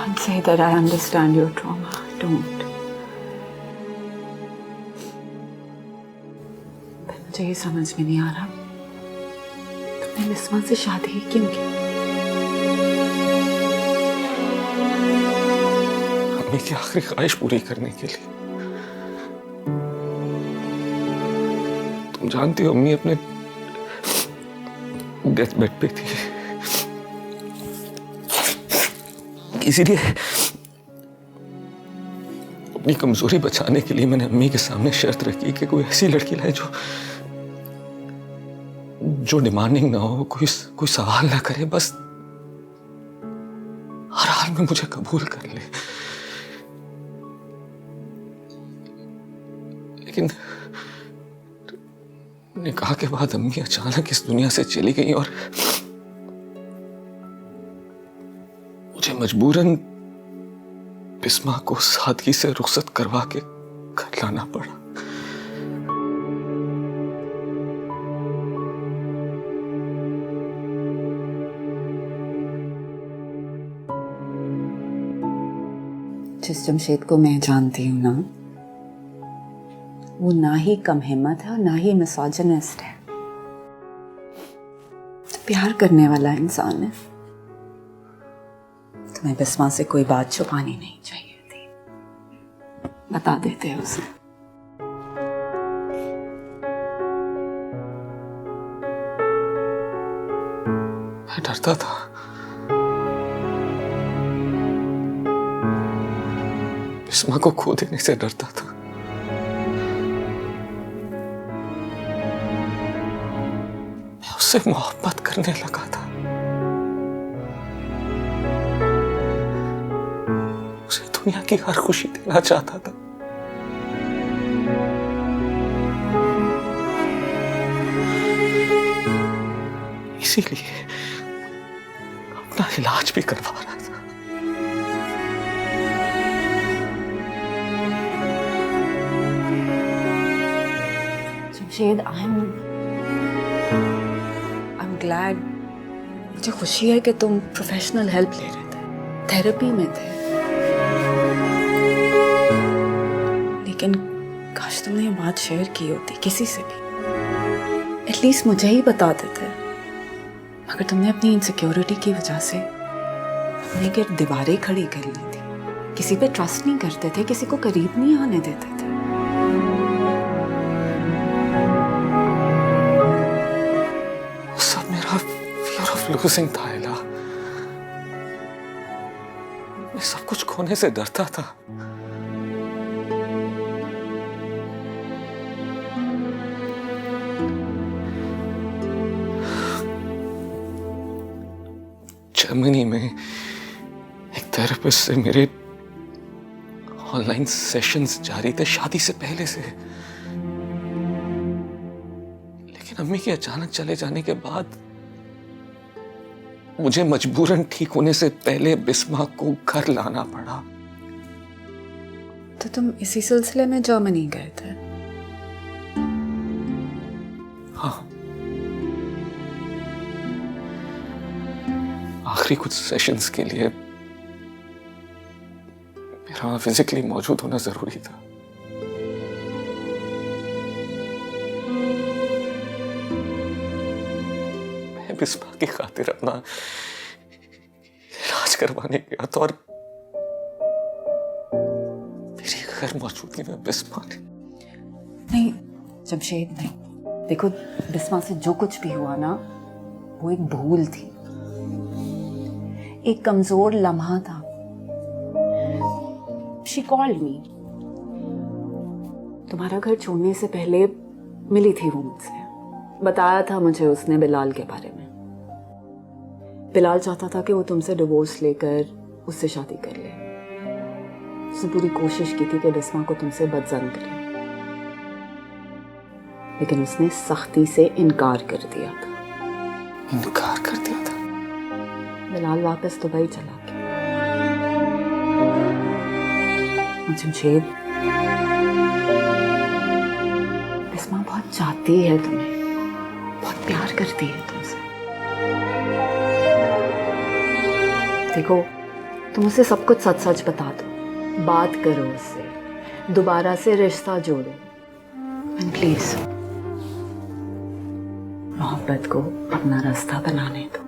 Don't say that I understand your trauma. Don't. मुझे ये समझ में नहीं आ रहा तुमने बिस्मा से शादी ही क्यों की? अम्मी की आखिरी ख्वाहिश पूरी करने के लिए। तुम जानती हो अम्मी अपने डेथ बेड पे थी, इसीलिए अपनी कमजोरी बचाने के लिए मैंने अम्मी के सामने शर्त रखी कि कोई ऐसी लड़की लाए जो डिमांडिंग ना हो, कोई सवाल ना करे, बस हर हाल में मुझे कबूल कर ले। लेकिन निकाह के बाद अम्मी अचानक इस दुनिया से चली गई और मुझे मजबूरन बिस्मा को सादगी से रुखसत करवा के घर लाना पड़ा। जिस जमशेद को मैं जानती हूँ ना, वो ना ही कम हिम्मत है और ना ही मिसोजिनिस्ट है। तो प्यार करने वाला इंसान है। तुम्हें बिस्मा से कोई बात छुपानी नहीं चाहिए थी, बता देते उसे। मैं डरता था, बिस्मा को खो देने से डरता था। मैं उससे मोहब्बत करने लगा था, उसे दुनिया की हर खुशी देना चाहता था। इसीलिए अपना इलाज भी करवा रहा था। Jamshed, I'm glad। मुझे खुशी है कि तुम प्रोफेशनल हेल्प ले रहे थे, थेरेपी में थे। लेकिन काश तुमने ये बात शेयर की होती किसी से भी, एटलीस्ट मुझे ही बता देते। मगर तुमने अपनी इनसिक्योरिटी की वजह से अपने गिर्द दीवारें खड़ी कर ली थी। किसी पे ट्रस्ट नहीं करते थे, किसी को करीब नहीं आने देते थे। वो सब मेरा फियर ऑफ लूजिंग था एला। मैं सब कुछ खोने से डरता था। जर्मनी में एक थेरेपिस्ट से मेरे ऑनलाइन सेशंस जारी थे शादी से पहले से। लेकिन अम्मी के अचानक चले जाने के बाद मुझे मजबूरन ठीक होने से पहले बिस्मा को घर लाना पड़ा। तो तुम इसी सिलसिले में जर्मनी गए थे? हाँ, आखिरी कुछ सेशंस के लिए मेरा वहां फिजिकली मौजूद होना जरूरी था। मैं बिस्मा की खातिर अपना इलाज करवाने गया था और मेरी गैर मौजूदगी में बिस्मा ने। नहीं जमशेद, नहीं। देखो, बिस्मा से जो कुछ भी हुआ ना, वो एक भूल थी, एक कमजोर लम्हा था। She called me। तुम्हारा घर छोड़ने से पहले मिली थी वो मुझसे, बताया था मुझे उसने बिलाल के बारे में। बिलाल चाहता था कि वो तुमसे डिवोर्स लेकर उससे शादी कर ले। उसने पूरी कोशिश की थी कि बिस्मा को तुमसे बदजन करे, लेकिन उसने सख्ती से इनकार कर दिया था। इनकार कर दिया था? बिलाल वापस दुबई चला गया। जमशेद, बिस्मा बहुत चाहती है तुम्हें, बहुत प्यार करती है तुमसे। देखो, तुम उसे सब कुछ सच सच बता दो, बात करो उससे, दोबारा से रिश्ता जोड़ो। एंड प्लीज मोहब्बत को अपना रास्ता बनाने दो।